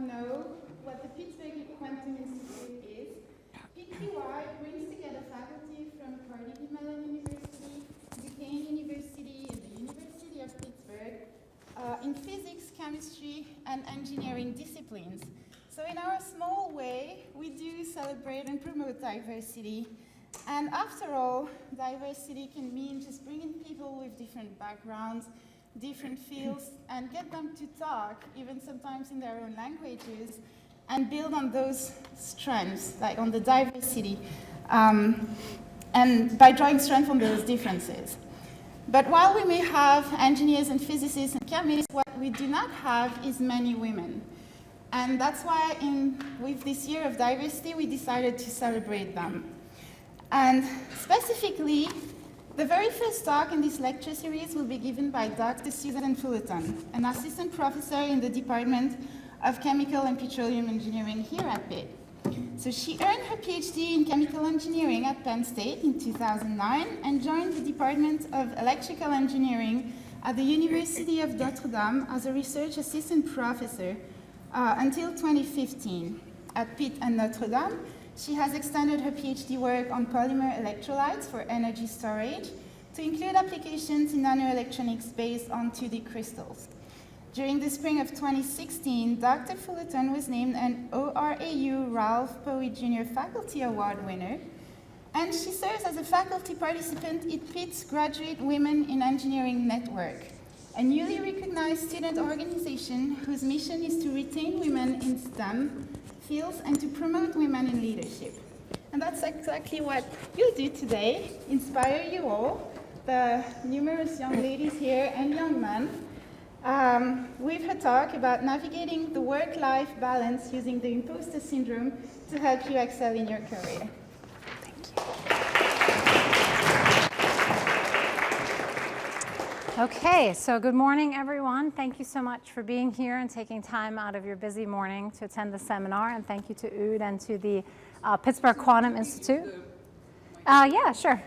know what the Pittsburgh Quantum Institute is, PQI brings together faculty from Carnegie Mellon University, Duquesne University, and the University of Pittsburgh in physics, chemistry, and engineering disciplines. So in our small way, we do celebrate and promote diversity. And after all, diversity can mean just bringing people with different backgrounds, different fields, and get them to talk, even sometimes in their own languages, and build on those strengths, like on the diversity, and by drawing strength from those differences. But while we may have engineers and physicists and chemists, what we do not have is many women. And that's why with this year of diversity, we decided to celebrate them. And specifically, the very first talk in this lecture series will be given by Dr. Susan Fullerton, an assistant professor in the Department of Chemical and Petroleum Engineering here at Pitt. So she earned her PhD in chemical engineering at Penn State in 2009 and joined the Department of Electrical Engineering at the University of Notre Dame as a research assistant professor until 2015. At Pitt and Notre Dame, she has extended her PhD work on polymer electrolytes for energy storage to include applications in nanoelectronics based on 2D crystals. During the spring of 2016, Dr. Fullerton was named an ORAU Ralph Poe Jr. Faculty Award winner, and she serves as a faculty participant in Pitt's Graduate Women in Engineering Network, a newly recognized student organization whose mission is to retain women in STEM fields and to promote women in leadership. And that's exactly what you'll do today, inspire you all, the numerous young ladies here and young men, with her talk about navigating the work-life balance using the imposter syndrome to help you excel in your career. Okay, so good morning, everyone. Thank you so much for being here and taking time out of your busy morning to attend the seminar. And thank you to Oud and to the Pittsburgh Quantum Institute. Yeah, sure.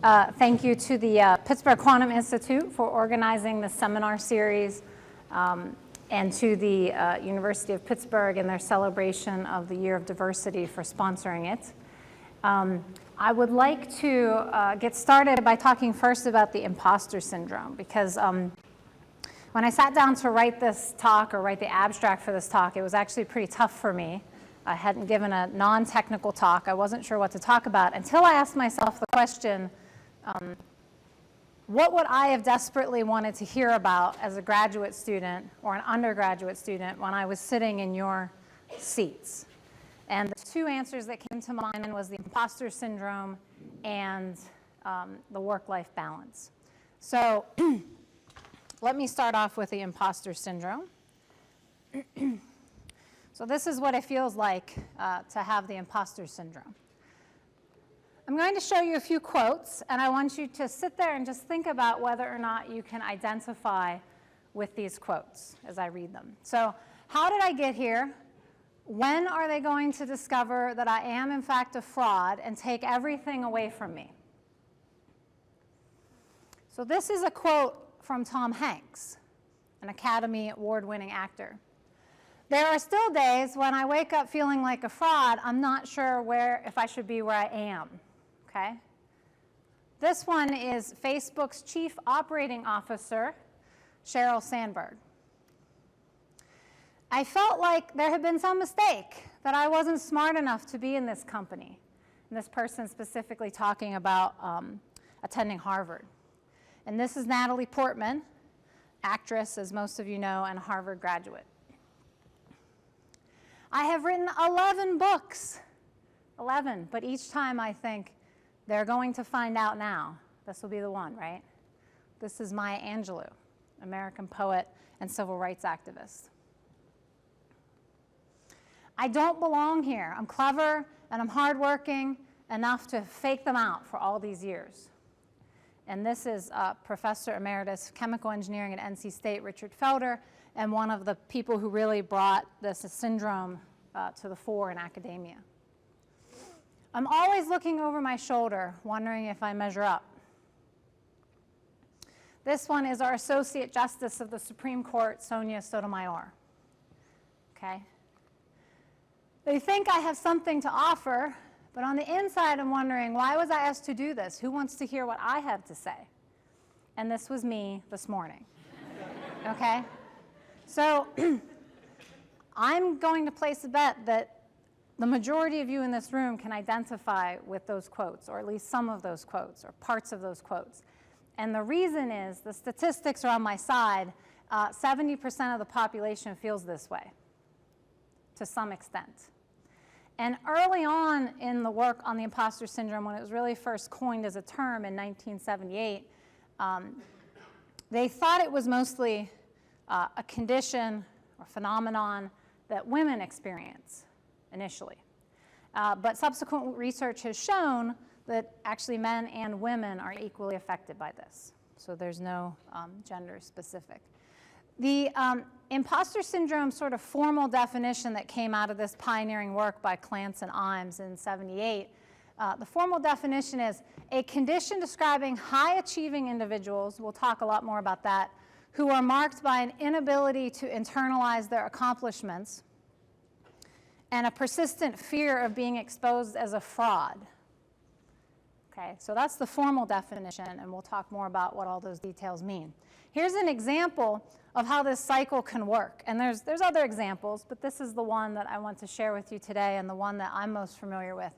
Thank you to the Pittsburgh Quantum Institute for organizing the seminar series, and to the University of Pittsburgh and their celebration of the Year of Diversity for sponsoring it. I would like to get started by talking first about the imposter syndrome, because when I sat down to write this talk or write the abstract for this talk, it was actually pretty tough for me. I hadn't given a non-technical talk. I wasn't sure what to talk about until I asked myself the question, what would I have desperately wanted to hear about as a graduate student or an undergraduate student when I was sitting in your seats? And the two answers that came to mind was the imposter syndrome and the work-life balance. So let me start off with the imposter syndrome. So this is what it feels like to have the imposter syndrome. I'm going to show you a few quotes, and I want you to sit there and just think about whether or not you can identify with these quotes as I read them. So how did I get here? When are they going to discover that I am, in fact, a fraud and take everything away from me? So this is a quote from Tom Hanks, an Academy Award-winning actor. There are still days when I wake up feeling like a fraud. I'm not sure if I should be where I am, okay? This one is Facebook's Chief Operating Officer, Sheryl Sandberg. I felt like there had been some mistake, that I wasn't smart enough to be in this company. And this person specifically talking about attending Harvard. And this is Natalie Portman, actress, as most of you know, and a Harvard graduate. I have written 11 books, 11, but each time I think, they're going to find out now. This will be the one, right? This is Maya Angelou, American poet and civil rights activist. I don't belong here. I'm clever and I'm hardworking enough to fake them out for all these years. And this is Professor Emeritus Chemical Engineering at NC State, Richard Felder, and one of the people who really brought this syndrome to the fore in academia. I'm always looking over my shoulder, wondering if I measure up. This one is our Associate Justice of the Supreme Court, Sonia Sotomayor. Okay? They think I have something to offer, but on the inside I'm wondering, why was I asked to do this? Who wants to hear what I have to say? And this was me this morning, okay? So I'm going to place a bet that the majority of you in this room can identify with those quotes, or at least some of those quotes, or parts of those quotes. And the reason is, the statistics are on my side, 70% of the population feels this way, to some extent. And early on in the work on the imposter syndrome, when it was really first coined as a term in 1978, they thought it was mostly a condition or phenomenon that women experience initially. But subsequent research has shown that actually men and women are equally affected by this. So there's no gender specific. The imposter syndrome sort of formal definition that came out of this pioneering work by Clance and Imes in '78, the formal definition is a condition describing high-achieving individuals, we'll talk a lot more about that, who are marked by an inability to internalize their accomplishments and a persistent fear of being exposed as a fraud. Okay, so that's the formal definition, and we'll talk more about what all those details mean. Here's an example of how this cycle can work. And there's other examples, but this is the one that I want to share with you today and the one that I'm most familiar with.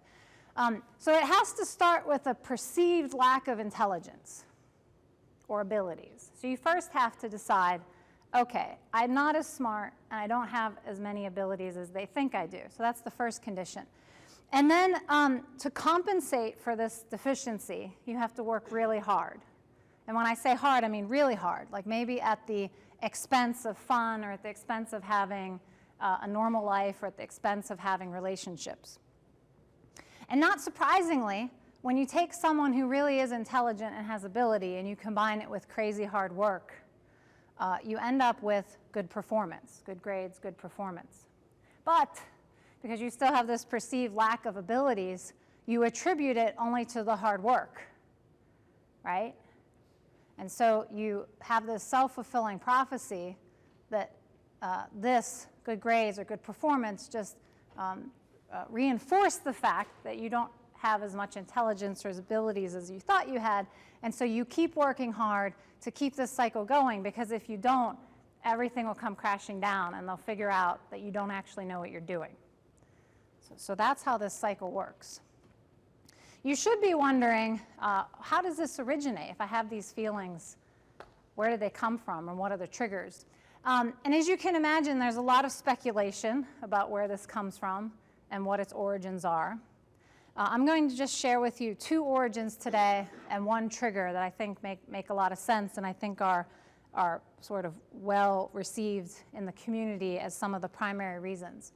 So it has to start with a perceived lack of intelligence or abilities. So you first have to decide, okay, I'm not as smart and I don't have as many abilities as they think I do. So that's the first condition. And then to compensate for this deficiency, you have to work really hard. And when I say hard, I mean really hard, like maybe at the expense of fun or at the expense of having a normal life or at the expense of having relationships. And not surprisingly, when you take someone who really is intelligent and has ability and you combine it with crazy hard work, you end up with good performance, good grades, good performance. But because you still have this perceived lack of abilities, you attribute it only to the hard work, right? And so you have this self-fulfilling prophecy that this good grades or good performance just reinforce the fact that you don't have as much intelligence or abilities as you thought you had, and so you keep working hard to keep this cycle going, because if you don't, everything will come crashing down and they'll figure out that you don't actually know what you're doing. So that's how this cycle works. You should be wondering, how does this originate? If I have these feelings, where do they come from and what are the triggers? And as you can imagine, there's a lot of speculation about where this comes from and what its origins are. I'm going to just share with you two origins today and one trigger that I think make a lot of sense and I think are sort of well received in the community as some of the primary reasons.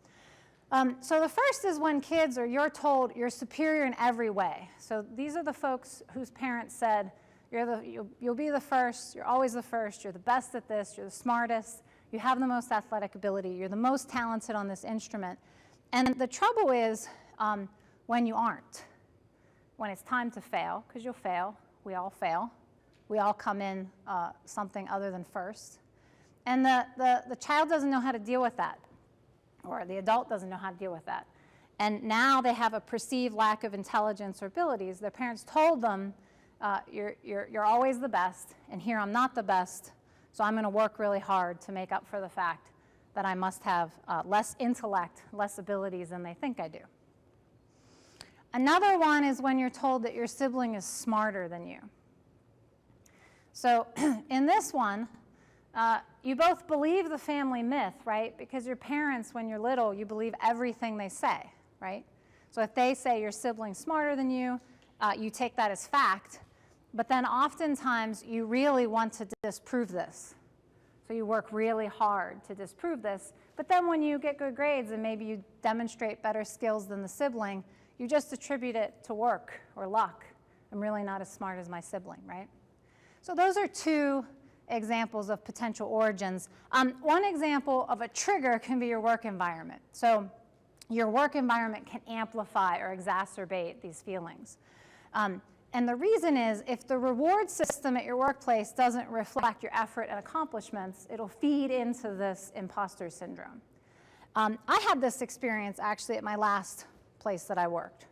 So the first is when kids, or you're told you're superior in every way. So these are the folks whose parents said, you'll be the first, you're always the first, you're the best at this, you're the smartest, you have the most athletic ability, you're the most talented on this instrument. And the trouble is when you aren't, when it's time to fail, because you'll fail, we all come in something other than first. And the child doesn't know how to deal with that, or the adult doesn't know how to deal with that. And now they have a perceived lack of intelligence or abilities. Their parents told them, you're always the best, and here I'm not the best, so I'm going to work really hard to make up for the fact that I must have less intellect, less abilities than they think I do. Another one is when you're told that your sibling is smarter than you. So in this one, you both believe the family myth, right? Because your parents, when you're little, you believe everything they say, right? So if they say your sibling's smarter than you, you take that as fact. But then oftentimes you really want to disprove this. So you work really hard to disprove this. But then when you get good grades and maybe you demonstrate better skills than the sibling, you just attribute it to work or luck. I'm really not as smart as my sibling, right? So those are two examples of potential origins. One example of a trigger can be your work environment. So your work environment can amplify or exacerbate these feelings. And the reason is, if the reward system at your workplace doesn't reflect your effort and accomplishments, it'll feed into this imposter syndrome. I had this experience actually at my last place that I worked.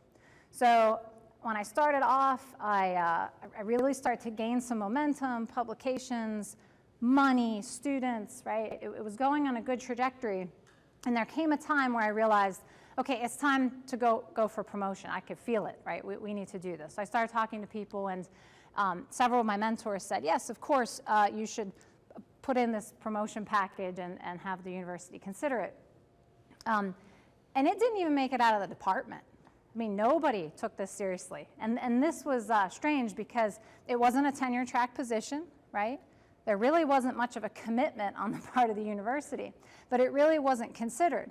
So when I started off, I really started to gain some momentum, publications, money, students, right? It was going on a good trajectory. And there came a time where I realized, okay, it's time to go for promotion. I could feel it, right? We need to do this. So I started talking to people, and several of my mentors said, yes, of course, you should put in this promotion package and have the university consider it. And it didn't even make it out of the department. I mean, nobody took this seriously. And this was strange because it wasn't a tenure track position, right? There really wasn't much of a commitment on the part of the university, but it really wasn't considered.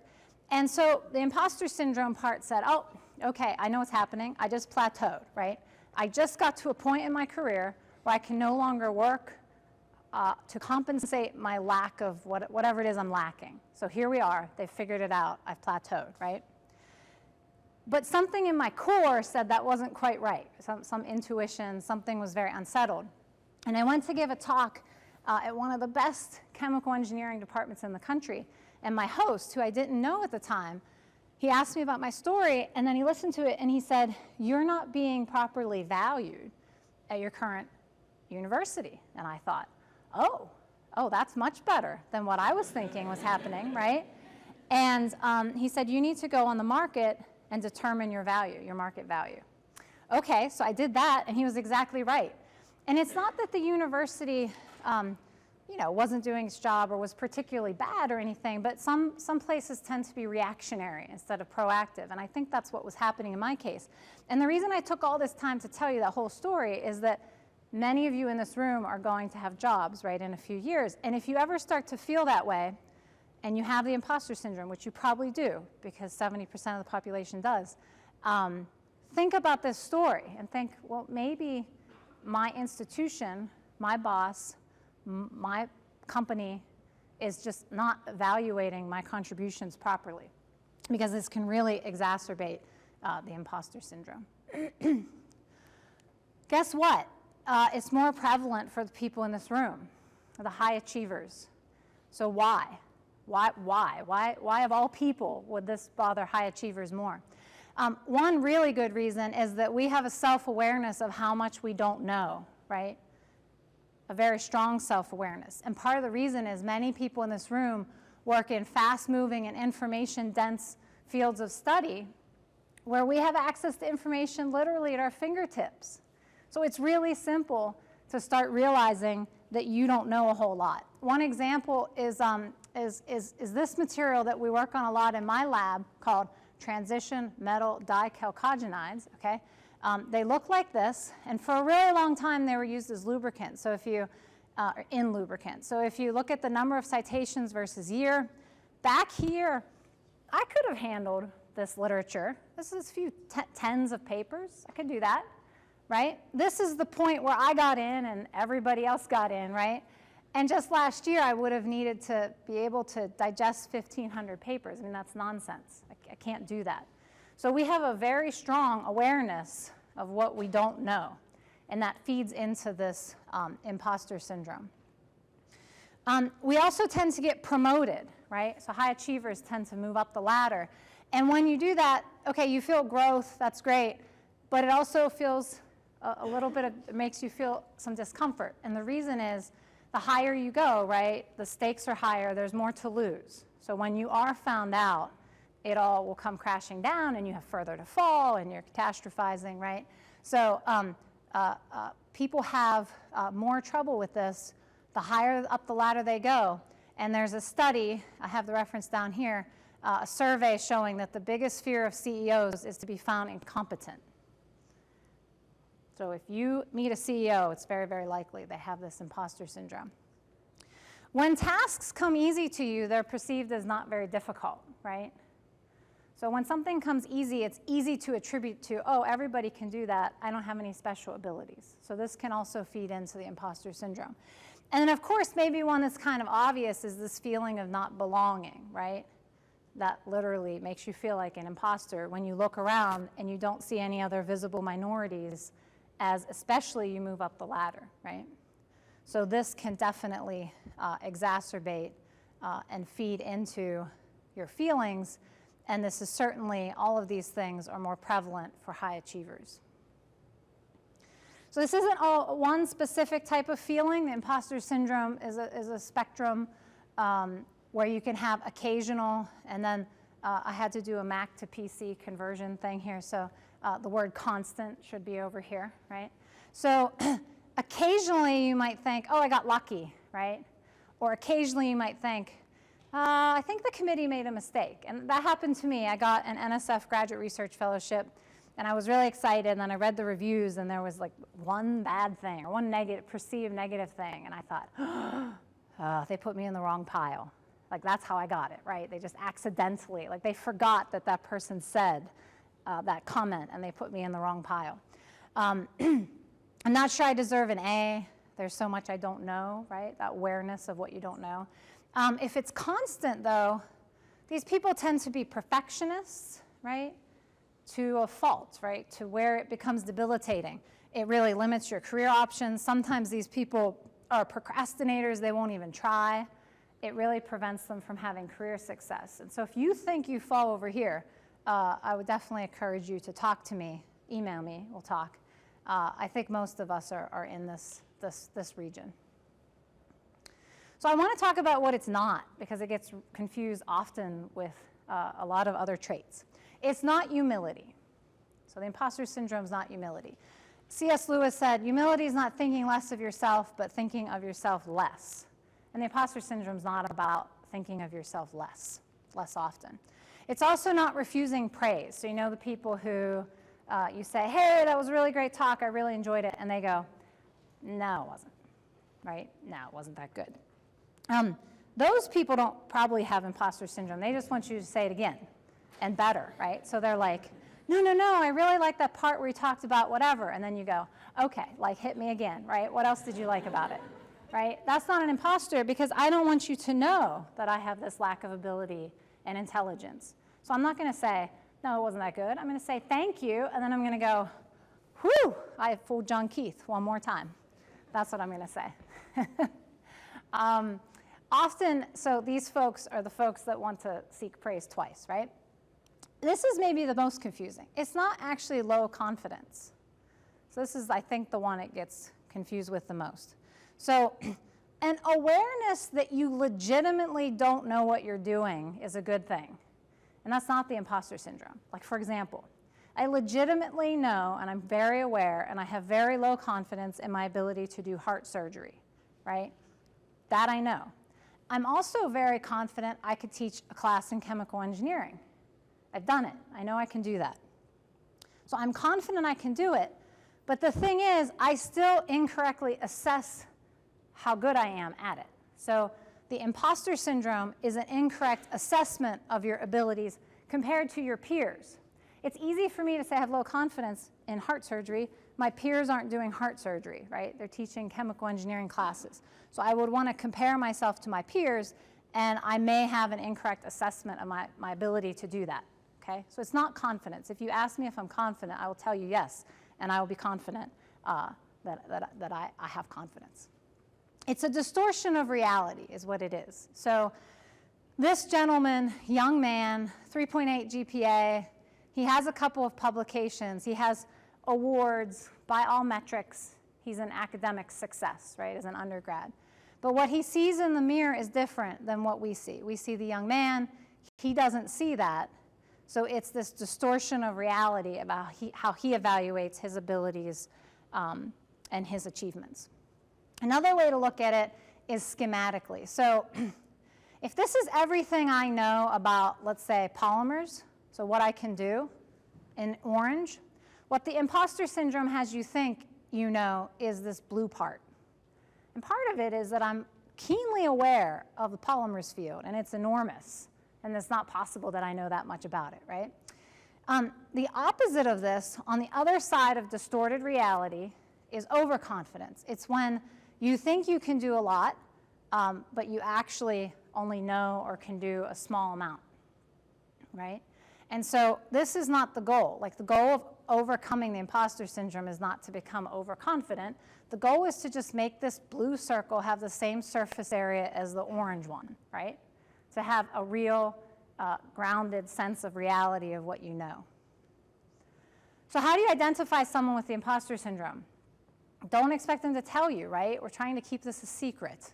And so the imposter syndrome part said, oh, okay, I know what's happening. I just plateaued, right? I just got to a point in my career where I can no longer work to compensate my lack of whatever it is I'm lacking. So here we are. They figured it out. I've plateaued, right? But something in my core said that wasn't quite right. Some intuition, something was very unsettled. And I went to give a talk at one of the best chemical engineering departments in the country. And my host, who I didn't know at the time, he asked me about my story, and then he listened to it, and he said, you're not being properly valued at your current university. And I thought, oh, that's much better than what I was thinking was happening, right? And he said, you need to go on the market and determine your value, your market value. Okay, so I did that, and he was exactly right. And it's not that the university wasn't doing its job or was particularly bad or anything, but some places tend to be reactionary instead of proactive, and I think that's what was happening in my case. And the reason I took all this time to tell you that whole story is that many of you in this room are going to have jobs, right, in a few years, and if you ever start to feel that way, and you have the imposter syndrome, which you probably do, because 70% of the population does, think about this story and think, well, maybe my institution, my boss, my company is just not evaluating my contributions properly, because this can really exacerbate the imposter syndrome. Guess what? It's more prevalent for the people in this room, the high achievers. So why? Why of all people would this bother high achievers more? One really good reason is that we have a self-awareness of how much we don't know, right? A very strong self-awareness. And part of the reason is many people in this room work in fast-moving and information-dense fields of study where we have access to information literally at our fingertips. So it's really simple to start realizing that you don't know a whole lot. One example is this material that we work on a lot in my lab called transition metal dichalcogenides, okay? They look like this, and for a really long time they were used as lubricants, so if you, in lubricants. So if you look at the number of citations versus year, back here, I could have handled this literature. This is a few tens of papers. I could do that, right? This is the point where I got in and everybody else got in, right? And just last year, I would have needed to be able to digest 1,500 papers. I mean, that's nonsense. I can't do that. So we have a very strong awareness of what we don't know, and that feeds into this imposter syndrome. We also tend to get promoted, right? So high achievers tend to move up the ladder. And when you do that, okay, you feel growth, that's great, but it also feels a little bit it makes you feel some discomfort. And the reason is, the higher you go, right, the stakes are higher, there's more to lose. So when you are found out, it all will come crashing down and you have further to fall and you're catastrophizing, right? So people have more trouble with this the higher up the ladder they go. And there's a study, I have the reference down here, a survey showing that the biggest fear of CEOs is to be found incompetent. So if you meet a CEO, it's very, very likely they have this imposter syndrome. When tasks come easy to you, they're perceived as not very difficult, right? So when something comes easy, it's easy to attribute to, oh, everybody can do that. I don't have any special abilities. So this can also feed into the imposter syndrome. And then, of course, maybe one that's kind of obvious is this feeling of not belonging, right? That literally makes you feel like an imposter when you look around and you don't see any other visible minorities, as especially you move up the ladder, right? So this can definitely exacerbate and feed into your feelings, and this is certainly, all of these things are more prevalent for high achievers. So this isn't all one specific type of feeling. The imposter syndrome is a spectrum where you can have occasional, and then I had to do a Mac to PC conversion thing here, so the word constant should be over here, right? So occasionally you might think, oh, I got lucky, right? Or occasionally you might think, I think the committee made a mistake. And that happened to me. I got an NSF graduate research fellowship, and I was really excited, and then I read the reviews, and there was like one bad thing, or one perceived negative thing, and I thought, they put me in the wrong pile. Like, that's how I got it, right? They just accidentally, like they forgot that that person said that comment, and they put me in the wrong pile. I'm not sure I deserve an A. There's so much I don't know, right? That awareness of what you don't know. If it's constant, though, these people tend to be perfectionists, right? To a fault, right? To where it becomes debilitating. It really limits your career options. Sometimes these people are procrastinators. They won't even try. It really prevents them from having career success. And so if you think you fall over here, I would definitely encourage you to talk to me, email me, we'll talk. I think most of us are in this region. So I want to talk about what it's not, because it gets confused often with a lot of other traits. It's not humility. So the imposter syndrome is not humility. C.S. Lewis said, humility is not thinking less of yourself, but thinking of yourself less. And the imposter syndrome is not about thinking of yourself less often. It's also not refusing praise. So you know the people who you say, hey, that was a really great talk, I really enjoyed it, and they go, no, it wasn't, right? No, it wasn't that good. Those people don't probably have imposter syndrome. They just want you to say it again and better, right? So they're like, no, I really like that part where you talked about whatever. And then you go, okay, like hit me again, right? What else did you like about it, right? That's not an imposter, because I don't want you to know that I have this lack of ability and intelligence. So I'm not going to say, no, it wasn't that good. I'm going to say thank you, and then I'm going to go, whew, I fooled John Keith one more time. That's what I'm going to say. Often, so these folks are the folks that want to seek praise twice, right? This is maybe the most confusing. It's not actually low confidence. So this is, I think, the one it gets confused with the most. So an awareness that you legitimately don't know what you're doing is a good thing. And that's not the imposter syndrome. Like, for example, I legitimately know, and I'm very aware, and I have very low confidence in my ability to do heart surgery, right? That I know. I'm also very confident I could teach a class in chemical engineering. I've done it. I know I can do that. So I'm confident I can do it, but the thing is, I still incorrectly assess how good I am at it. So the imposter syndrome is an incorrect assessment of your abilities compared to your peers. It's easy for me to say I have low confidence in heart surgery. My peers aren't doing heart surgery, right? They're teaching chemical engineering classes. So I would want to compare myself to my peers, and I may have an incorrect assessment of my ability to do that, okay? So it's not confidence. If you ask me if I'm confident, I will tell you yes, and I will be confident that I have confidence. It's a distortion of reality is what it is. So this gentleman, young man, 3.8 GPA, he has a couple of publications. He has awards by all metrics. He's an academic success, right, as an undergrad. But what he sees in the mirror is different than what we see. We see the young man. He doesn't see that. So it's this distortion of reality about how he evaluates his abilities and his achievements. Another way to look at it is schematically. So if this is everything I know about, let's say, polymers, so what I can do in orange, what the imposter syndrome has you think you know is this blue part. And part of it is that I'm keenly aware of the polymers field, and it's enormous, and it's not possible that I know that much about it, right? The opposite of this, on the other side of distorted reality, is overconfidence. It's when you think you can do a lot, but you actually only know or can do a small amount, right? And so this is not the goal. Like, the goal of overcoming the imposter syndrome is not to become overconfident. The goal is to just make this blue circle have the same surface area as the orange one, right? To have a real grounded sense of reality of what you know. So how do you identify someone with the imposter syndrome? Don't expect them to tell you, right? We're trying to keep this a secret,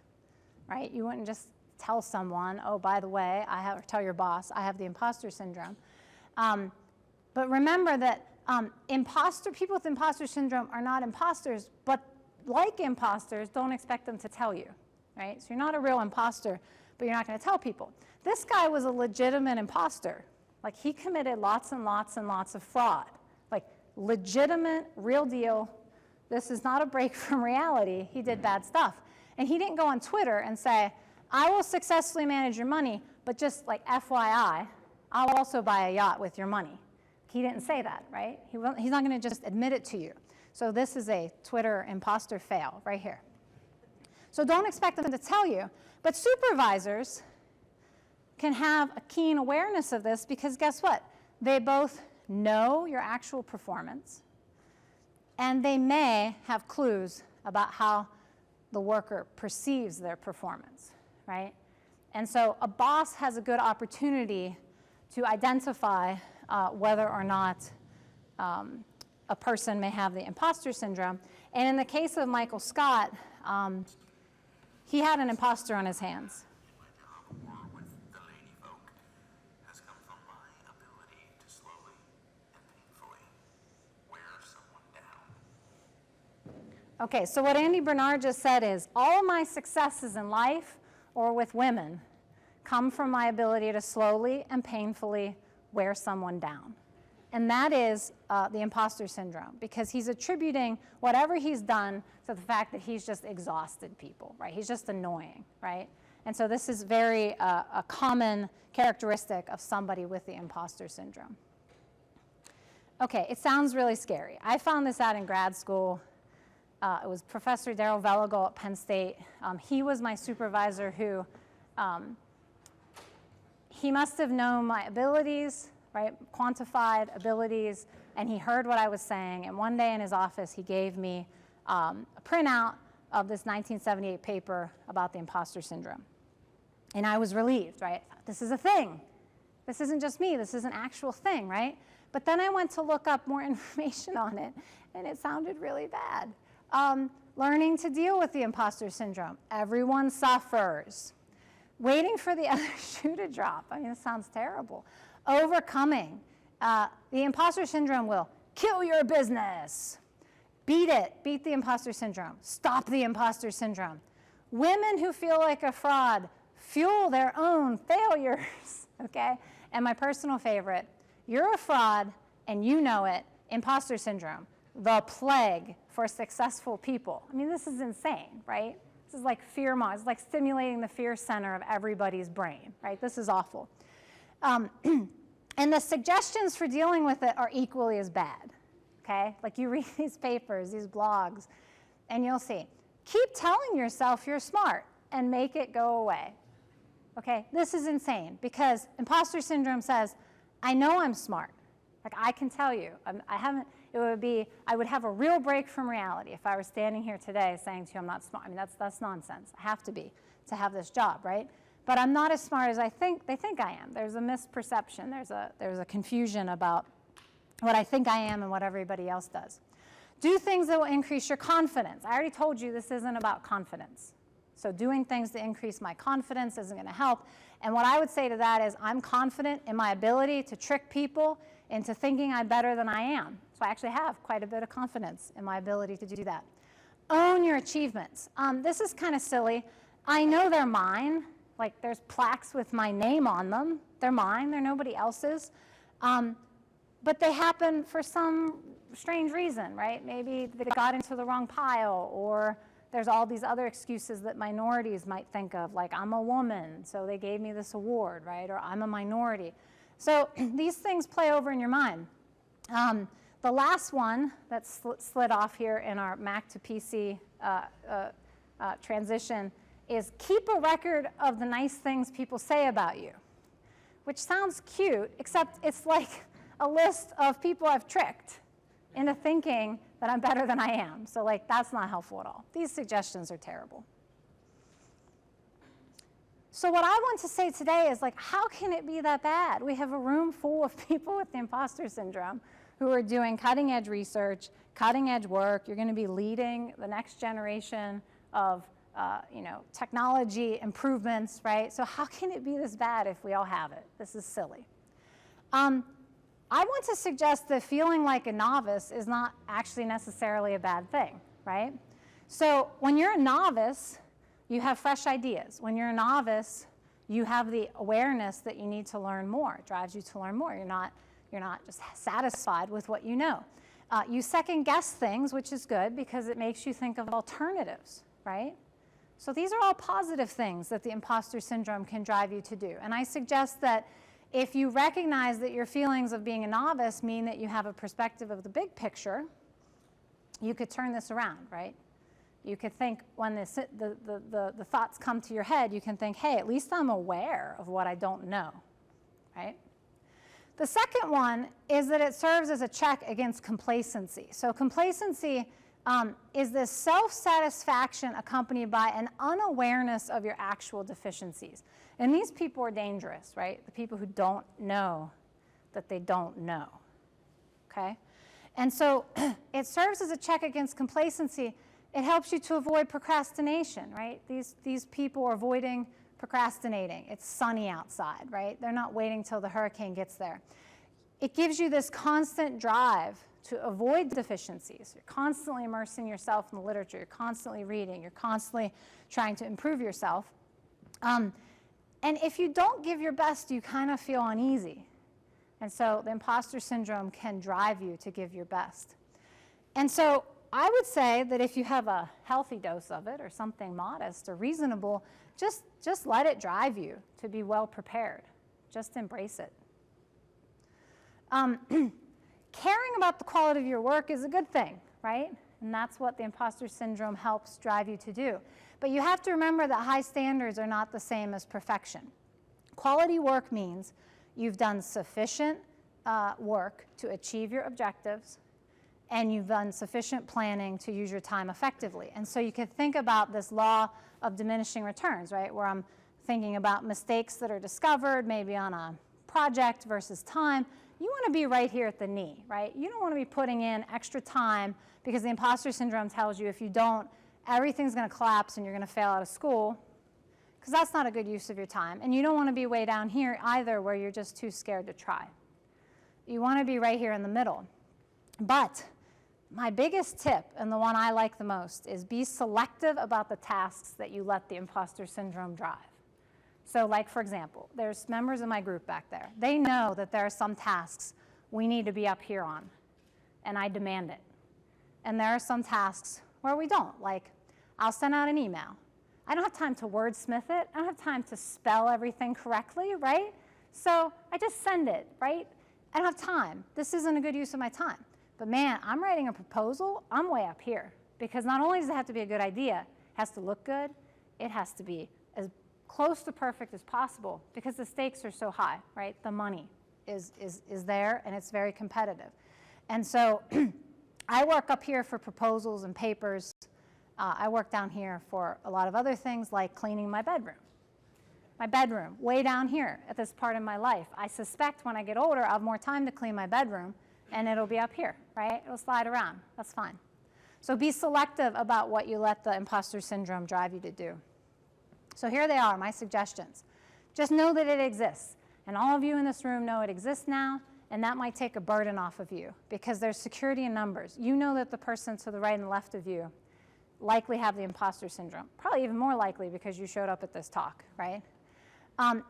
right? You wouldn't just tell someone, oh, by the way, tell your boss, I have the imposter syndrome. But remember that people with imposter syndrome are not imposters, but like imposters, don't expect them to tell you, right? So you're not a real imposter, but you're not going to tell people. This guy was a legitimate imposter. Like, he committed lots and lots and lots of fraud. Like, legitimate, real deal. This is not a break from reality. He did bad stuff. And he didn't go on Twitter and say, I will successfully manage your money, but just like FYI, I'll also buy a yacht with your money. He didn't say that, right? He's not going to just admit it to you. So this is a Twitter imposter fail right here. So don't expect them to tell you. But supervisors can have a keen awareness of this because guess what? They both know your actual performance, and they may have clues about how the worker perceives their performance, right? And so a boss has a good opportunity to identify whether or not a person may have the imposter syndrome. And in the case of Michael Scott, he had an imposter on his hands. Okay, so what Andy Bernard just said is, all of my successes in life or with women come from my ability to slowly and painfully wear someone down. And that is the imposter syndrome, because he's attributing whatever he's done to the fact that he's just exhausted people, right? He's just annoying, right? And so this is very a common characteristic of somebody with the imposter syndrome. Okay, it sounds really scary. I found this out in grad school. It was Professor Darrell Veligal at Penn State. He was my supervisor who, he must have known my abilities, right, quantified abilities, and he heard what I was saying. And one day in his office, he gave me a printout of this 1978 paper about the imposter syndrome. And I was relieved, right? This is a thing. This isn't just me. This is an actual thing, right? But then I went to look up more information on it, and it sounded really bad. Learning to deal with the imposter syndrome. Everyone suffers. Waiting for the other shoe to drop. I mean, it sounds terrible. Overcoming. The imposter syndrome will kill your business. Beat it. Beat the imposter syndrome. Stop the imposter syndrome. Women who feel like a fraud fuel their own failures. Okay? And my personal favorite, you're a fraud and you know it. Imposter syndrome. The plague for successful people. I mean, this is insane, right? This is like fear mongering. It's like stimulating the fear center of everybody's brain, right? This is awful. And the suggestions for dealing with it are equally as bad, okay? Like, you read these papers, these blogs, and you'll see. Keep telling yourself you're smart and make it go away, okay? This is insane because imposter syndrome says, I know I'm smart. Like, I can tell you, I would have a real break from reality if I were standing here today saying to you, I'm not smart. I mean, that's nonsense. I have to be to have this job, right? But I'm not as smart as they think I am. There's a misperception. There's a confusion about what I think I am and what everybody else does. Do things that will increase your confidence. I already told you this isn't about confidence. So doing things to increase my confidence isn't going to help. And what I would say to that is I'm confident in my ability to trick people into thinking I'm better than I am. So I actually have quite a bit of confidence in my ability to do that. Own your achievements. This is kind of silly. I know they're mine. Like, there's plaques with my name on them. They're mine. They're nobody else's. But they happen for some strange reason, right? Maybe they got into the wrong pile, or there's all these other excuses that minorities might think of, like I'm a woman, so they gave me this award, right? Or I'm a minority. So these things play over in your mind. The last one that's slid off here in our Mac to PC transition is keep a record of the nice things people say about you, which sounds cute, except it's like a list of people I've tricked into thinking that I'm better than I am. So, like, that's not helpful at all. These suggestions are terrible. So what I want to say today is, like, how can it be that bad? We have a room full of people with the imposter syndrome who are doing cutting-edge research, cutting-edge work. You're going to be leading the next generation of technology improvements, right? So how can it be this bad if we all have it? This is silly. I want to suggest that feeling like a novice is not actually necessarily a bad thing, right? So when you're a novice, you have fresh ideas. When you're a novice, you have the awareness that you need to learn more. It drives you to learn more. You're not just satisfied with what you know. You second guess things, which is good because it makes you think of alternatives, right? So these are all positive things that the imposter syndrome can drive you to do. And I suggest that if you recognize that your feelings of being a novice mean that you have a perspective of the big picture, you could turn this around, right? You could think when the thoughts come to your head, you can think, hey, at least I'm aware of what I don't know, right? The second one is that it serves as a check against complacency. So complacency is this self-satisfaction accompanied by an unawareness of your actual deficiencies. And these people are dangerous, right? The people who don't know that they don't know, okay? And so it serves as a check against complacency. It helps you to avoid procrastination, right? These people are avoiding procrastinating. It's sunny outside, right? They're not waiting till the hurricane gets there. It gives you this constant drive to avoid deficiencies. You're constantly immersing yourself in the literature. You're constantly reading. You're constantly trying to improve yourself. And if you don't give your best, you kind of feel uneasy. And so the imposter syndrome can drive you to give your best. And so I would say that if you have a healthy dose of it or something modest or reasonable, just let it drive you to be well prepared. Just embrace it. Caring about the quality of your work is a good thing, right? And that's what the imposter syndrome helps drive you to do. But you have to remember that high standards are not the same as perfection. Quality work means you've done sufficient work to achieve your objectives, and you've done sufficient planning to use your time effectively. And so you could think about this law of diminishing returns, right, where I'm thinking about mistakes that are discovered, maybe on a project versus time. You want to be right here at the knee, right? You don't want to be putting in extra time because the imposter syndrome tells you if you don't, everything's going to collapse and you're going to fail out of school, because that's not a good use of your time. And you don't want to be way down here either where you're just too scared to try. You want to be right here in the middle. But my biggest tip, and the one I like the most, is be selective about the tasks that you let the imposter syndrome drive. So like, for example, there's members of my group back there. They know that there are some tasks we need to be up here on, and I demand it. And there are some tasks where we don't. Like, I'll send out an email. I don't have time to wordsmith it. I don't have time to spell everything correctly, right? So I just send it, right? I don't have time. This isn't a good use of my time. But man, I'm writing a proposal, I'm way up here. Because not only does it have to be a good idea, it has to look good, it has to be as close to perfect as possible, because the stakes are so high, right? The money is there, and it's very competitive. And so I work up here for proposals and papers. I work down here for a lot of other things, like cleaning my bedroom. My bedroom, way down here at this part of my life. I suspect when I get older, I'll have more time to clean my bedroom, and it'll be up here, right? It'll slide around. That's fine. So be selective about what you let the imposter syndrome drive you to do. So here they are, my suggestions. Just know that it exists. And all of you in this room know it exists now, and that might take a burden off of you, because there's security in numbers. You know that the person to the right and left of you likely have the imposter syndrome. Probably even more likely because you showed up at this talk, right?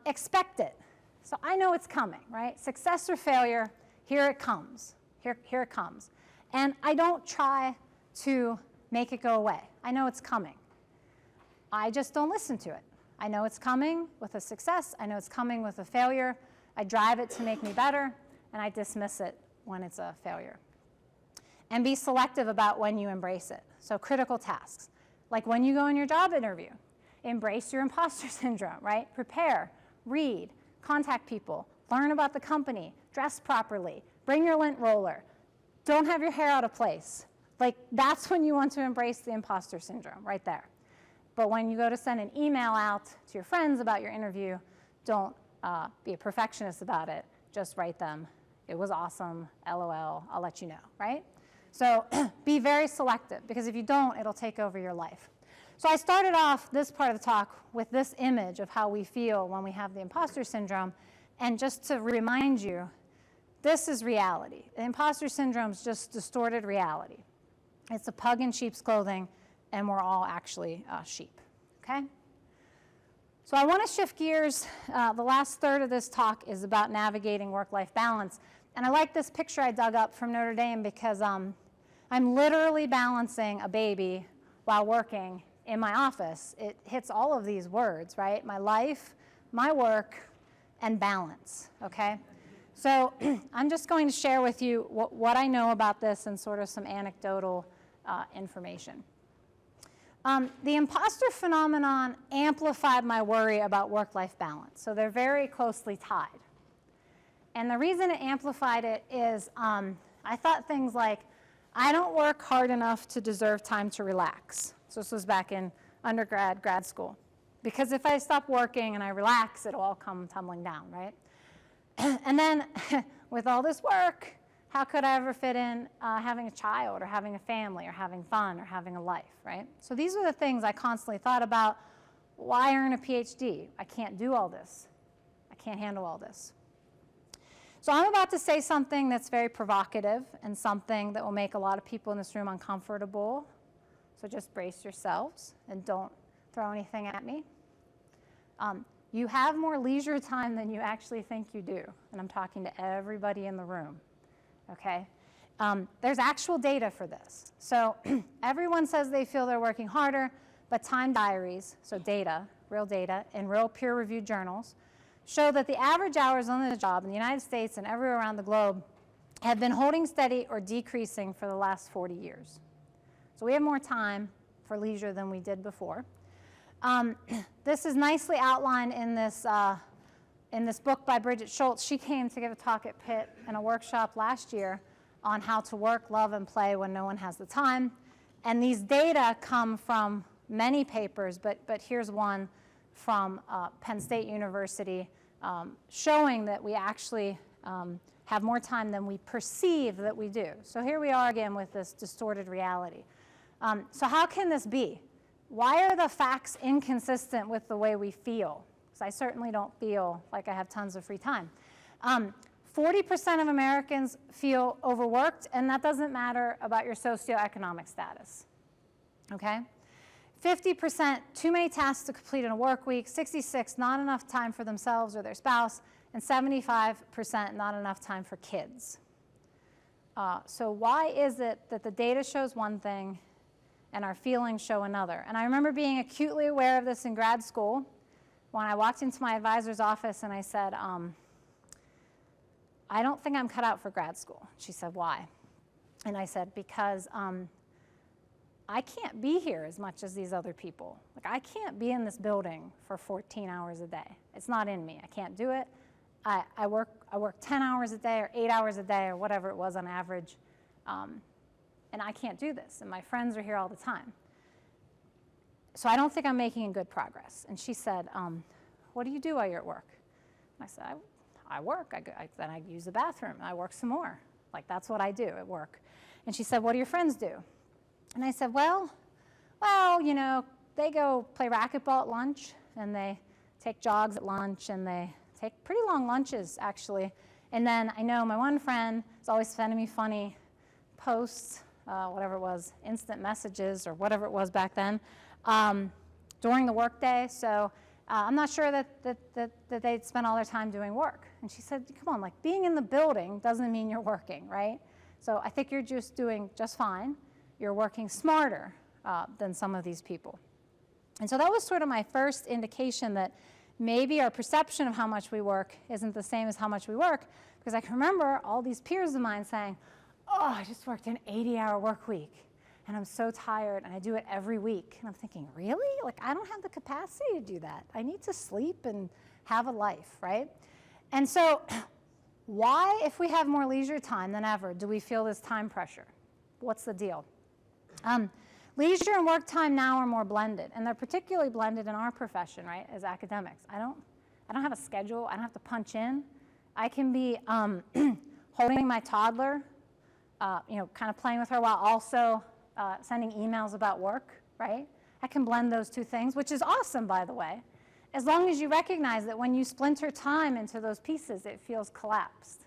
Expect it. So I know it's coming, right? Success or failure, here it comes. Here it comes. And I don't try to make it go away. I know it's coming. I just don't listen to it. I know it's coming with a success. I know it's coming with a failure. I drive it to make me better, and I dismiss it when it's a failure. And be selective about when you embrace it. So critical tasks, like when you go in your job interview, embrace your imposter syndrome, right? Prepare, read, contact people, learn about the company, dress properly, bring your lint roller, don't have your hair out of place. Like, that's when you want to embrace the imposter syndrome, right there. But when you go to send an email out to your friends about your interview, don't be a perfectionist about it. Just write them, "It was awesome, LOL, I'll let you know," right? So be very selective, because if you don't, it'll take over your life. So I started off this part of the talk with this image of how we feel when we have the imposter syndrome. And just to remind you, this is reality. The imposter syndrome is just distorted reality. It's a pug in sheep's clothing, and we're all actually sheep, okay? So I want to shift gears. The last third of this talk is about navigating work-life balance. And I like this picture I dug up from Notre Dame because I'm literally balancing a baby while working in my office. It hits all of these words, right? My life, my work, and balance, okay? So I'm just going to share with you what I know about this and sort of some anecdotal information. The imposter phenomenon amplified my worry about work-life balance. So they're very closely tied. And the reason it amplified it is I thought things like, I don't work hard enough to deserve time to relax. So this was back in undergrad, grad school. Because if I stop working and I relax, it'll all come tumbling down, right? And then with all this work, how could I ever fit in having a child or having a family or having fun or having a life, right? So these are the things I constantly thought about. Why earn a PhD? I can't do all this. I can't handle all this. So I'm about to say something that's very provocative and something that will make a lot of people in this room uncomfortable. So just brace yourselves and don't throw anything at me. You have more leisure time than you actually think you do. And I'm talking to everybody in the room, okay? There's actual data for this. So everyone says they feel they're working harder, but time diaries, so data, real data, in real peer-reviewed journals, show that the average hours on the job in the United States and everywhere around the globe have been holding steady or decreasing for the last 40 years. So we have more time for leisure than we did before. This is nicely outlined in this book by Bridget Schultz. She came to give a talk at Pitt in a workshop last year on how to work, love, and play when no one has the time. And these data come from many papers, but here's one from Penn State University showing that we actually have more time than we perceive that we do. So here we are again with this distorted reality. So how can this be? Why are the facts inconsistent with the way we feel? Because I certainly don't feel like I have tons of free time. 40% of Americans feel overworked, and that doesn't matter about your socioeconomic status, okay? 50% too many tasks to complete in a work week, 66% not enough time for themselves or their spouse, and 75% not enough time for kids. So why is it that the data shows one thing and our feelings show another? And I remember being acutely aware of this in grad school when I walked into my advisor's office and I said, I don't think I'm cut out for grad school. She said, why? And I said, because I can't be here as much as these other people. Like, I can't be in this building for 14 hours a day. It's not in me. I can't do it. I work 10 hours a day or 8 hours a day or whatever it was on average, and I can't do this. And my friends are here all the time. So I don't think I'm making good progress. And she said, what do you do while you're at work? And I said, I work. Then I use the bathroom. I work some more. Like, that's what I do at work. And she said, what do your friends do? And I said, well, you know, they go play racquetball at lunch, and they take jogs at lunch, and they take pretty long lunches, actually. And then I know my one friend is always sending me funny posts, whatever it was, instant messages or whatever it was back then, during the workday. So I'm not sure that they'd spend all their time doing work. And she said, come on, like, being in the building doesn't mean you're working, right? So I think you're just doing just fine. You're working smarter than some of these people. And so that was sort of my first indication that maybe our perception of how much we work isn't the same as how much we work, because I can remember all these peers of mine saying, oh, I just worked an 80-hour work week, and I'm so tired, and I do it every week. And I'm thinking, really? Like, I don't have the capacity to do that. I need to sleep and have a life, right? And so why, if we have more leisure time than ever, do we feel this time pressure? What's the deal? Leisure and work time now are more blended, and they're particularly blended in our profession, right, as academics. I don't have a schedule. I don't have to punch in. I can be holding my toddler, kind of playing with her while also sending emails about work, right? I can blend those two things, which is awesome, by the way, as long as you recognize that when you splinter time into those pieces, it feels collapsed.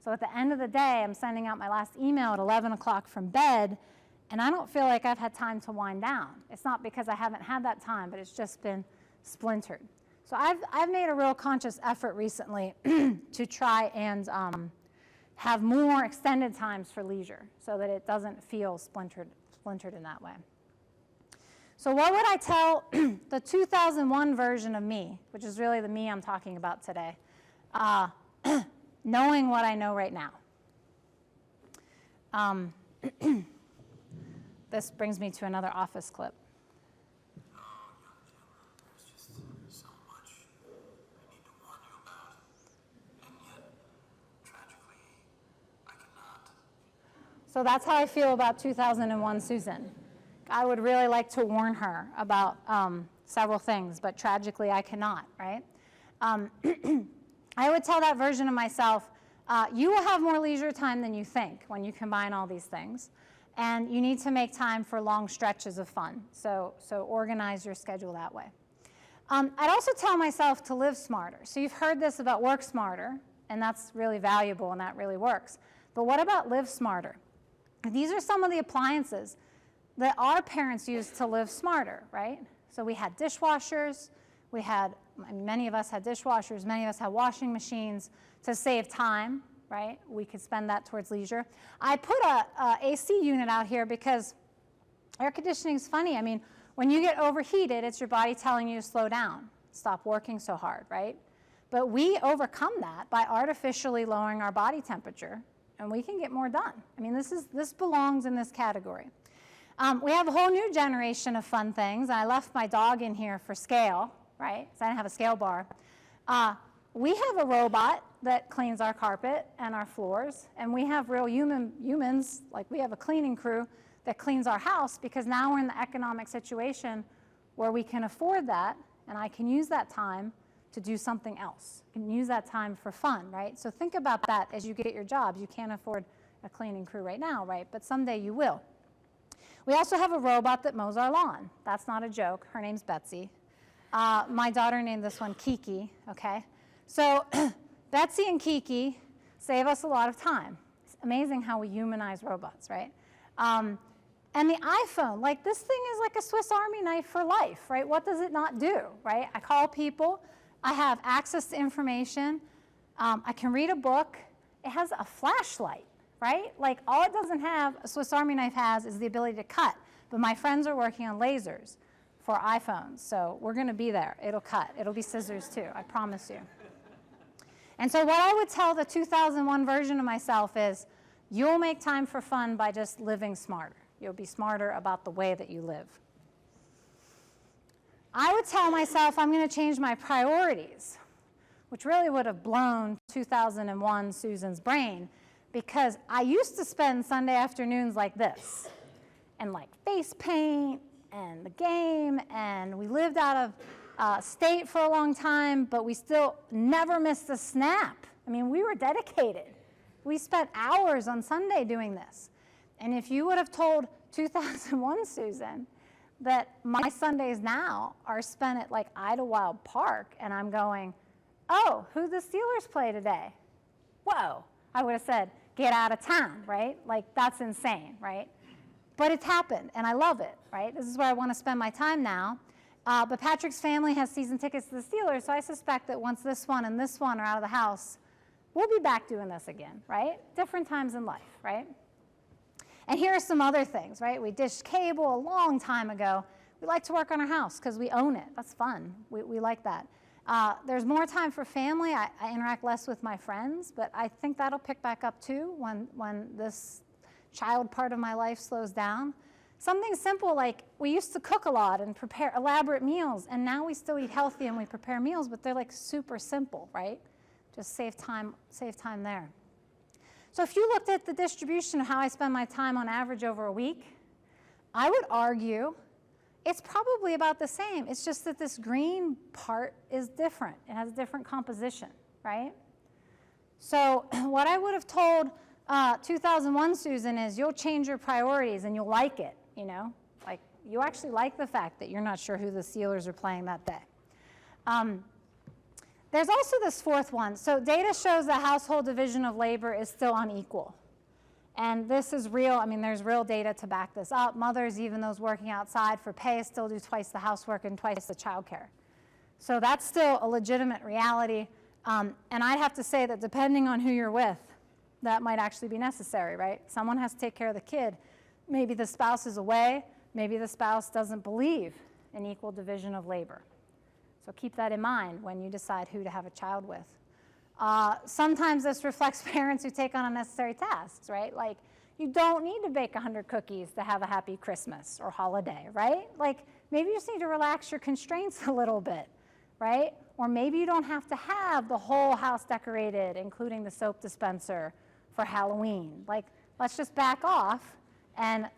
So at the end of the day, I'm sending out my last email at 11 o'clock from bed, and I don't feel like I've had time to wind down. It's not because I haven't had that time, but it's just been splintered. So I've made a real conscious effort recently to try and have more extended times for leisure so that it doesn't feel splintered in that way. So what would I tell the 2001 version of me, which is really the me I'm talking about today, knowing what I know right now? This brings me to another office clip. There's just so much I need to warn you about, and yet, tragically, I cannot. So that's how I feel about 2001 Susan. I would really like to warn her about several things, but tragically I cannot, right? I would tell that version of myself, you will have more leisure time than you think when you combine all these things. And you need to make time for long stretches of fun. So organize your schedule that way. I'd also tell myself to live smarter. So you've heard this about work smarter, and that's really valuable and that really works. But what about live smarter? These are some of the appliances that our parents used to live smarter, right? So we had dishwashers, many of us had dishwashers, many of us had washing machines to save time, right? We could spend that towards leisure. I put a AC unit out here because air conditioning is funny. I mean, when you get overheated, it's your body telling you to slow down, stop working so hard, right? But we overcome that by artificially lowering our body temperature, and we can get more done. I mean, this belongs in this category. We have a whole new generation of fun things. I left my dog in here for scale, right? So I didn't have a scale bar. We have a robot that cleans our carpet and our floors, and we have real humans, like we have a cleaning crew that cleans our house because now we're in the economic situation where we can afford that, and I can use that time to do something else. I can use that time for fun, right? So think about that as you get your jobs. You can't afford a cleaning crew right now, right? But someday you will. We also have a robot that mows our lawn. That's not a joke. Her name's Betsy. My daughter named this one Kiki, okay? So Betsy and Kiki save us a lot of time. It's amazing how we humanize robots, right? And the iPhone, like this thing is like a Swiss Army knife for life, right? What does it not do, right? I call people. I have access to information. I can read a book. It has a flashlight, right? Like all it doesn't have, a Swiss Army knife has, is the ability to cut. But my friends are working on lasers for iPhones, so we're going to be there. It'll cut. It'll be scissors too, I promise you. And so what I would tell the 2001 version of myself is, you'll make time for fun by just living smarter. You'll be smarter about the way that you live. I would tell myself I'm going to change my priorities, which really would have blown 2001 Susan's brain, because I used to spend Sunday afternoons like this, and like face paint, and the game, and we lived out of state for a long time, but we still never missed a snap. I mean, we were dedicated. We spent hours on Sunday doing this. And if you would have told 2001 Susan that my Sundays now are spent at like Idlewild Park, and I'm going, oh, who the Steelers play today? Whoa, I would have said, get out of town, right? Like, that's insane, right? But it's happened, and I love it, right? This is where I want to spend my time now. But Patrick's family has season tickets to the Steelers, so I suspect that once this one and this one are out of the house, we'll be back doing this again, right? Different times in life, right? And here are some other things, right? We dished cable a long time ago. We like to work on our house because we own it. That's fun. We like that. There's more time for family. I interact less with my friends, but I think that'll pick back up too when this child part of my life slows down. Something simple like we used to cook a lot and prepare elaborate meals, and now we still eat healthy and we prepare meals, but they're like super simple, right? Just save time there. So if you looked at the distribution of how I spend my time on average over a week, I would argue it's probably about the same. It's just that this green part is different. It has a different composition, right? So what I would have told 2001 Susan is you'll change your priorities and you'll like it, you know? Like, you actually like the fact that you're not sure who the Steelers are playing that day. There's also this fourth one. So data shows that household division of labor is still unequal. And this is real. I mean, there's real data to back this up. Mothers, even those working outside for pay, still do twice the housework and twice the childcare. So that's still a legitimate reality. And I'd have to say that depending on who you're with, that might actually be necessary, right? Someone has to take care of the kid. Maybe the spouse is away. Maybe the spouse doesn't believe in equal division of labor. So keep that in mind when you decide who to have a child with. Sometimes this reflects parents who take on unnecessary tasks, right? Like, you don't need to bake 100 cookies to have a happy Christmas or holiday, right? Like, maybe you just need to relax your constraints a little bit, right? Or maybe you don't have to have the whole house decorated, including the soap dispenser, for Halloween. Like, let's just back off and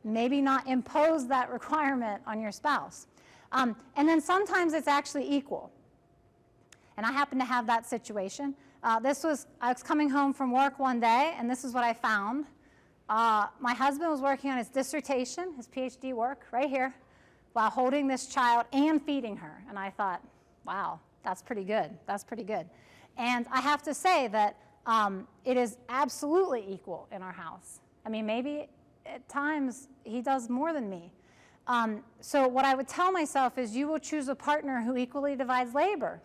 maybe not impose that requirement on your spouse. And then sometimes it's actually equal. And I happen to have that situation. I was coming home from work one day, and this is what I found. My husband was working on his dissertation, his PhD work, right here, while holding this child and feeding her. And I thought, wow, that's pretty good. That's pretty good. And I have to say that it is absolutely equal in our house. I mean, maybe at times he does more than me. So what I would tell myself is you will choose a partner who equally divides labor.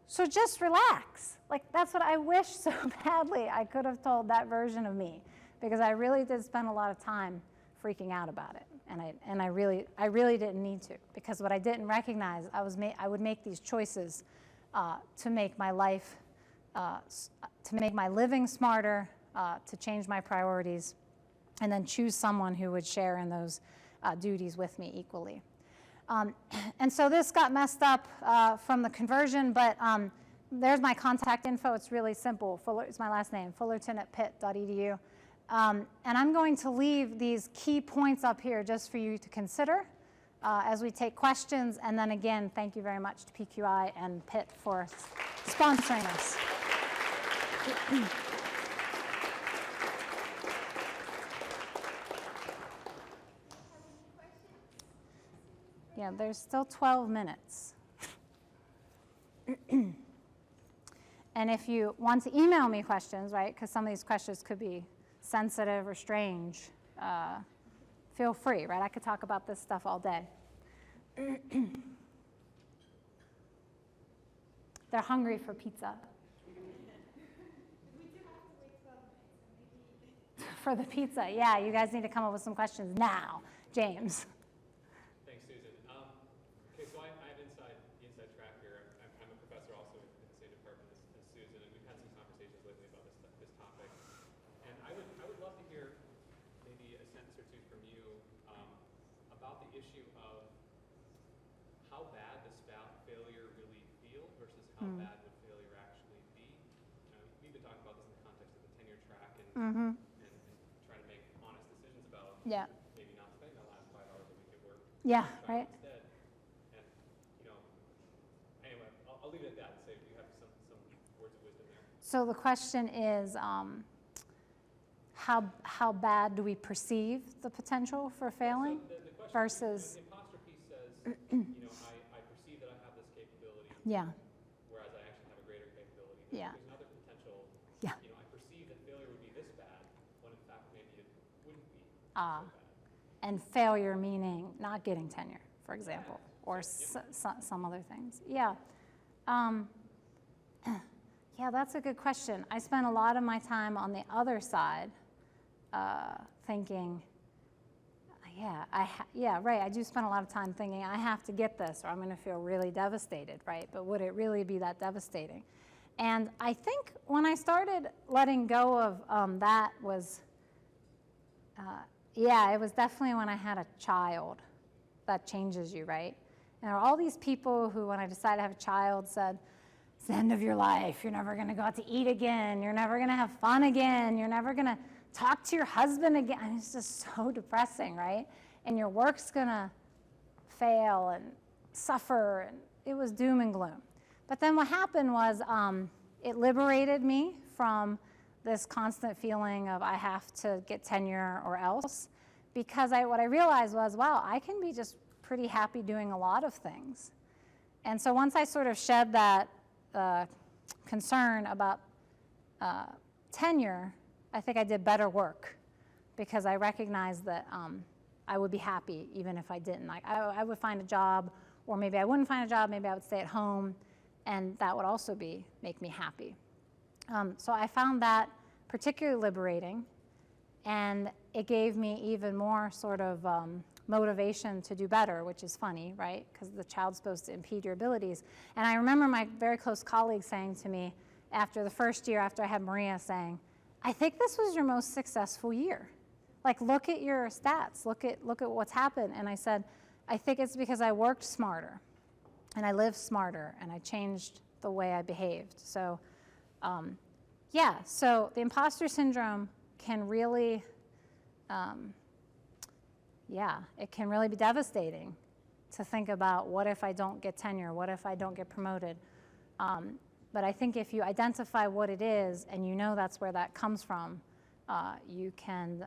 So just relax. Like, that's what I wish so badly I could have told that version of me, because I really did spend a lot of time freaking out about it. And I really didn't need to, because what I didn't recognize, I would make these choices to make my life, to make my living smarter, to change my priorities, and then choose someone who would share in those duties with me equally. And so this got messed up from the conversion, but there's my contact info. It's really simple. It's my last name, fullerton@pitt.edu. And I'm going to leave these key points up here just for you to consider as we take questions. And then again, thank you very much to PQI and Pitt for sponsoring us. Yeah, there's still 12 minutes. And if you want to email me questions, right, because some of these questions could be sensitive or strange, feel free, right? I could talk about this stuff all day. They're hungry for pizza. For the pizza, yeah, you guys need to come up with some questions now. James. Thanks, Susan. Okay, so I have the inside track here. I'm a professor also in the same department as Susan, and we've had some conversations lately about this topic. And I would love to hear maybe a sentence or two from you about the issue of how bad does failure really feel versus how bad would failure actually be. We've been talking about this in the context of the tenure track and trying to make honest decisions about maybe not spending that last 5 hours a week at work. Yeah, right. Instead. And, anyway, I'll leave it at that and say you have some words of wisdom there. So the question is, how bad do we perceive the potential for failing So the question versus? The imposter piece says, I perceive that I have this capability, Yeah. whereas I actually have a greater capability. Yeah. There's another potential, Yeah. I perceive that failure would be this bad, when in fact maybe it wouldn't be so bad. And failure meaning not getting tenure, for example, or some other things. Yeah. Yeah, that's a good question. I spent a lot of my time on the other side thinking, right, I do spend a lot of time thinking I have to get this or I'm going to feel really devastated, right? But would it really be that devastating? And I think when I started letting go of that was, it was definitely when I had a child that changes you, right? And there are all these people who, when I decided to have a child, said, it's the end of your life. You're never going to go out to eat again. You're never going to have fun again. You're never going to talk to your husband again. And it's just so depressing, right? And your work's gonna fail and suffer, and it was doom and gloom. But then what happened was it liberated me from this constant feeling of I have to get tenure or else, because what I realized was, wow, I can be just pretty happy doing a lot of things. And so once I sort of shed that concern about tenure, I think I did better work, because I recognized that I would be happy even if I didn't. Like I would find a job, or maybe I wouldn't find a job, maybe I would stay at home, and that would also make me happy. So I found that particularly liberating, and it gave me even more sort of motivation to do better, which is funny, right? Because the child's supposed to impede your abilities. And I remember my very close colleague saying to me after the first year, after I had Maria, saying, I think this was your most successful year. Like, look at your stats, look at what's happened. And I said, I think it's because I worked smarter, and I lived smarter, and I changed the way I behaved. So, yeah, so the imposter syndrome can really, it can really be devastating to think about, what if I don't get tenure? What if I don't get promoted? But I think if you identify what it is, and you know that's where that comes from, you can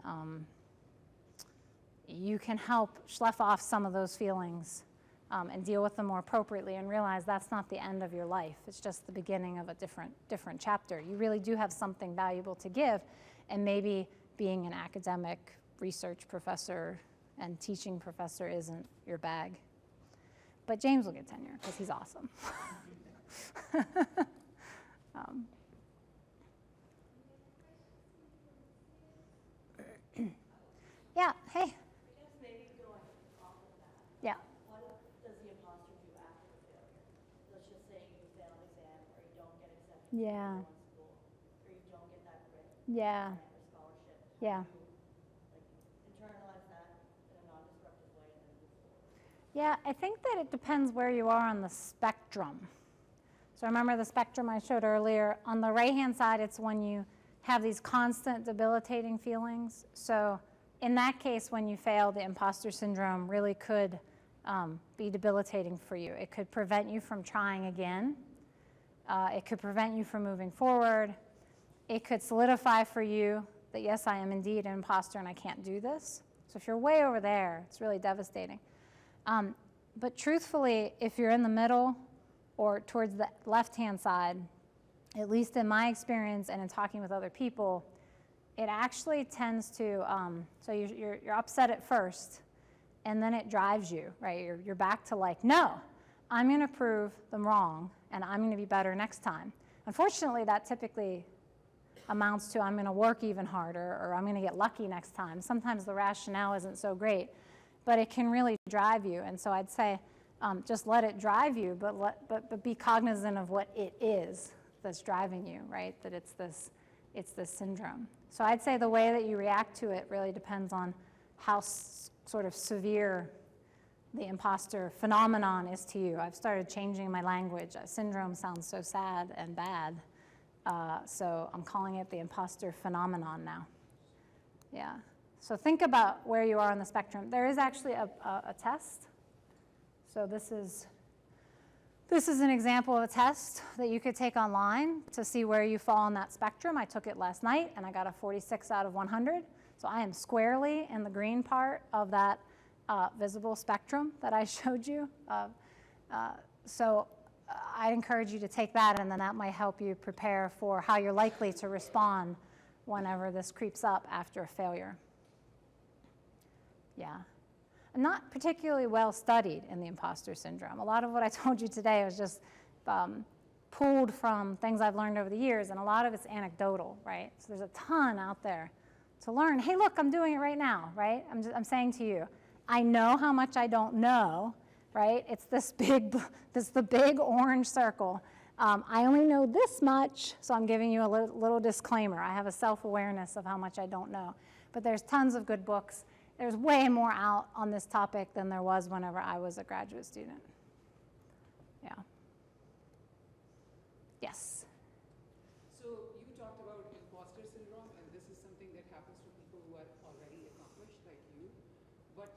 help slough off some of those feelings and deal with them more appropriately, and realize that's not the end of your life. It's just the beginning of a different chapter. You really do have something valuable to give, and maybe being an academic research professor and teaching professor isn't your bag. But James will get tenure because he's awesome. Yeah, hey. I guess maybe going off of that. Yeah. What does the imposter do after the failure? Let's just say you fail an exam, or you don't get accepted Yeah. to one school, or you don't get that grade Yeah. or scholarship. Yeah. How do you internalize that in a non-destructive way and then move forward? Yeah, I think that it depends where you are on the spectrum. So remember the spectrum I showed earlier. On the right-hand side, it's when you have these constant debilitating feelings. So in that case, when you fail, the imposter syndrome really could be debilitating for you. It could prevent you from trying again. It could prevent you from moving forward. It could solidify for you that, yes, I am indeed an imposter and I can't do this. So if you're way over there, it's really devastating. But truthfully, if you're in the middle or towards the left-hand side, at least in my experience and in talking with other people, it actually tends to, so you're upset at first, and then it drives you, right? You're back to like, no, I'm going to prove them wrong, and I'm going to be better next time. Unfortunately, that typically amounts to I'm going to work even harder, or I'm going to get lucky next time. Sometimes the rationale isn't so great, but it can really drive you. And so I'd say just let it drive you, but be cognizant of what it is that's driving you, right? That it's this syndrome. So I'd say the way that you react to it really depends on how sort of severe the imposter phenomenon is to you. I've started changing my language. Syndrome sounds so sad and bad, so I'm calling it the imposter phenomenon now. Yeah. So think about where you are on the spectrum. There is actually a test. So this is an example of a test that you could take online to see where you fall on that spectrum. I took it last night, and I got a 46 out of 100. So I am squarely in the green part of that visible spectrum that I showed you. So I'd encourage you to take that, and then that might help you prepare for how you're likely to respond whenever this creeps up after a failure. Yeah. I'm not particularly well studied in the imposter syndrome. A lot of what I told you today was just pulled from things I've learned over the years, and a lot of it's anecdotal, right? So there's a ton out there to learn. Hey, look, I'm doing it right now, right? I'm saying to you, I know how much I don't know, right? It's the big orange circle. I only know this much, so I'm giving you a little disclaimer. I have a self-awareness of how much I don't know. But there's tons of good books. There's way more out on this topic than there was whenever I was a graduate student. Yeah. Yes? So you talked about imposter syndrome, and this is something that happens to people who are already accomplished like you. But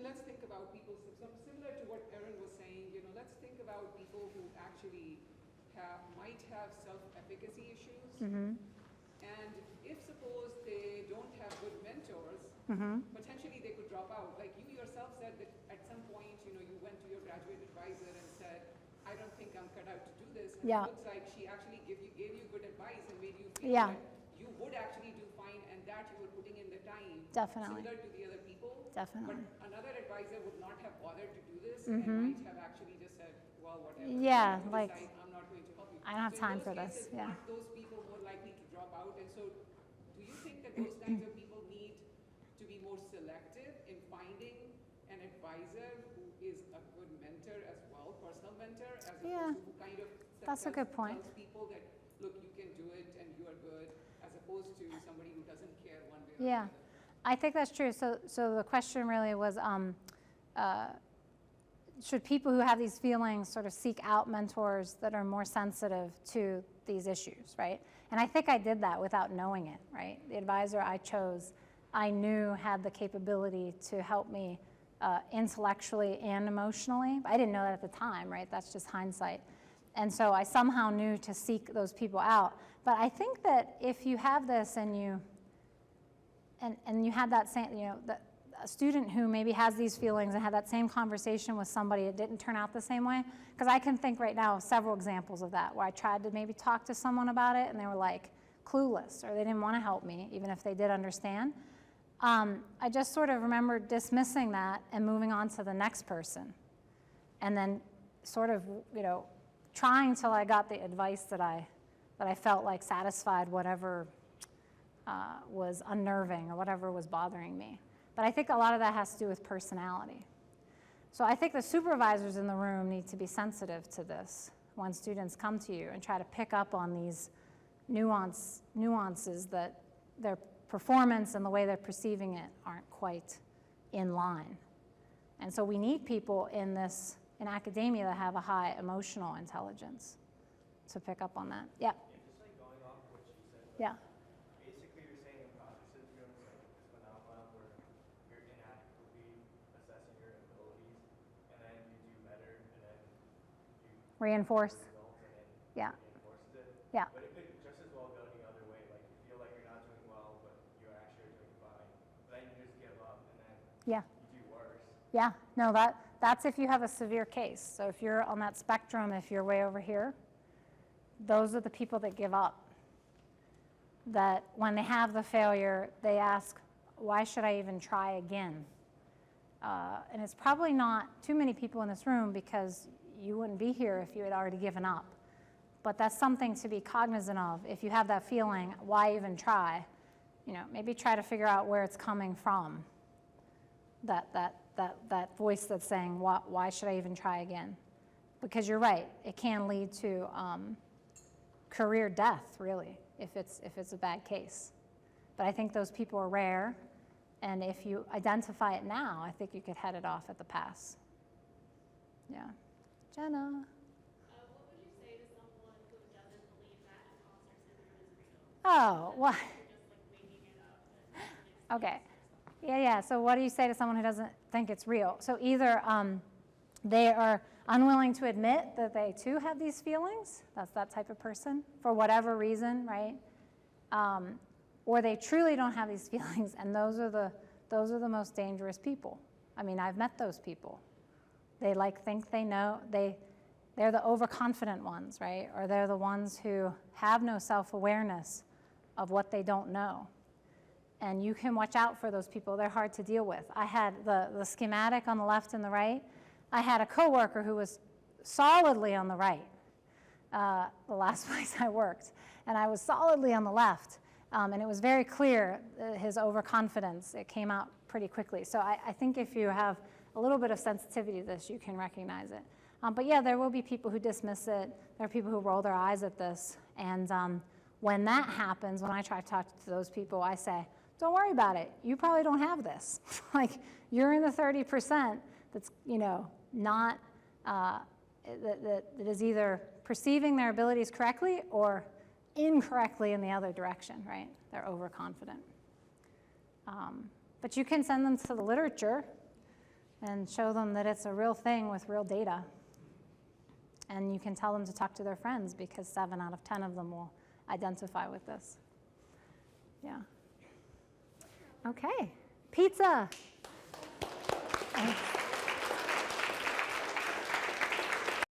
let's think about people, similar to what Erin was saying, let's think about people who actually might have self-efficacy issues. Mm-hmm. And if suppose they don't have good mentors, potentially they could drop out. Like you yourself said that at some point, you went to your graduate advisor and said, I don't think I'm cut out to do this. And Yeah. it looks like she actually gave you good advice and made you feel that you would actually do fine and that you were putting in the time. Definitely. Similar to the other people. Definitely. But another advisor would not have bothered to do this and might have actually just said, well, whatever. Yeah, You like, decide, I'm not going to help you. I don't have So time in for those this, cases, yeah. aren't those people more likely to drop out? And so do you think that those kinds of people need to be more selective in finding an advisor who is a good mentor as well, personal mentor, as opposed to who kind of That's a good point. tells people that, look, you can do it and you are good, as opposed to somebody who doesn't care one way or Yeah, another? I think that's true. So the question really was, should people who have these feelings sort of seek out mentors that are more sensitive to these issues, right? And I think I did that without knowing it, right? The advisor I chose, I knew had the capability to help me intellectually and emotionally. I didn't know that at the time, right? That's just hindsight. And so I somehow knew to seek those people out. But I think that if you have this and you had that same, a student who maybe has these feelings and had that same conversation with somebody, it didn't turn out the same way. Because I can think right now of several examples of that where I tried to maybe talk to someone about it and they were like clueless or they didn't want to help me, even if they did understand. I just sort of remember dismissing that and moving on to the next person. And then sort of, trying till I got the advice that I felt like satisfied whatever was unnerving or whatever was bothering me. But I think a lot of that has to do with personality. So I think the supervisors in the room need to be sensitive to this when students come to you and try to pick up on these nuances that their performance and the way they're perceiving it aren't quite in line. And so we need people in academia that have a high emotional intelligence to pick up on that. Yeah. Just like going off what she said. Yeah. Basically, you're saying imposter syndrome is like this phenomenon where you're inadequately assessing your abilities, and then you do better, and then you Reinforce. results, and then Yeah. reinforces it. Yeah. But it could just as well go the other way. Like you feel like you're not doing well, but you're actually doing fine. But then you just give up, and then Yeah. you do worse. Yeah, no, that's if you have a severe case. So if you're on that spectrum, if you're way over here, those are the people that give up. That when they have the failure, they ask, why should I even try again? And it's probably not too many people in this room because you wouldn't be here if you had already given up. But that's something to be cognizant of. If you have that feeling, why even try? Maybe try to figure out where it's coming from. That voice that's saying, why should I even try again? Because you're right, it can lead to career death, really, if it's a bad case. But I think those people are rare, and if you identify it now, I think you could head it off at the pass. Yeah. Jenna? What would you say to someone who doesn't believe that imposter syndrome is real? Oh, what? You're just like making it up and Okay. Yeah. So what do you say to someone who doesn't think it's real? So either they are unwilling to admit that they too have these feelings. That's that type of person for whatever reason, right? Or they truly don't have these feelings, and those are the most dangerous people. I mean, I've met those people. They think they know. They're the overconfident ones, right? Or they're the ones who have no self-awareness of what they don't know. And you can watch out for those people. They're hard to deal with. I had the schematic on the left and the right. I had a coworker who was solidly on the right, the last place I worked. And I was solidly on the left. And it was very clear, his overconfidence. It came out pretty quickly. So I think if you have a little bit of sensitivity to this, you can recognize it. But yeah, there will be people who dismiss it. There are people who roll their eyes at this. And when that happens, when I try to talk to those people, I say, don't worry about it. You probably don't have this. Like, you're in the 30% that's, not, that is either perceiving their abilities correctly or incorrectly in the other direction, right? They're overconfident. But you can send them to the literature and show them that it's a real thing with real data. And you can tell them to talk to their friends because 7 out of 10 of them will identify with this. Yeah. Okay. Pizza. Thanks.